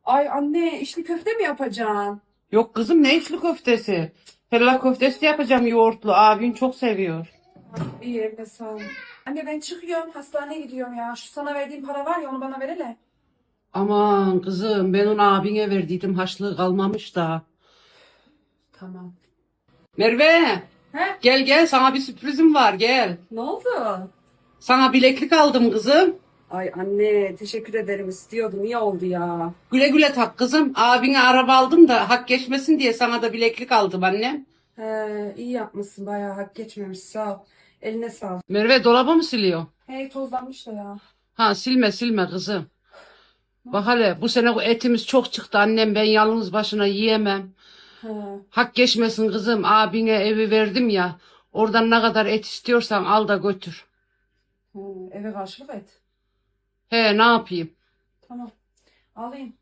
Ay anne içli köfte mi yapacaksın? Yok kızım, ne içli köftesi? Fellah köftesi yapacağım, yoğurtlu. Abin çok seviyor. İyi eline sağlık. Anne ben çıkıyorum hastaneye gidiyorum ya. Şu sana verdiğim para var ya onu bana ver hele. Aman kızım, ben onu abine verdiydim, haşlığı kalmamış da. Tamam. Merve, He? gel gel, sana bir sürprizim var, gel. Ne oldu? Sana bileklik aldım kızım. Ay anne teşekkür ederim istiyordum iyi oldu ya. Güle güle tak kızım. Abine araba aldım da hak geçmesin diye sana da bileklik aldım annem. He, iyi yapmışsın bayağı hak geçmemiş sağ ol. Eline sağlık. Merve, dolabı mı siliyor? Hey tozlanmış da ya. Ha, silme silme kızım. Bak hele, bu sene etimiz çok çıktı annem, ben yalnız başına yiyemem. He, Hak geçmesin kızım, abine evi verdim ya. Oradan ne kadar et istiyorsan al da götür. he, eve karşılık et. He, ne yapayım? Tamam alayım.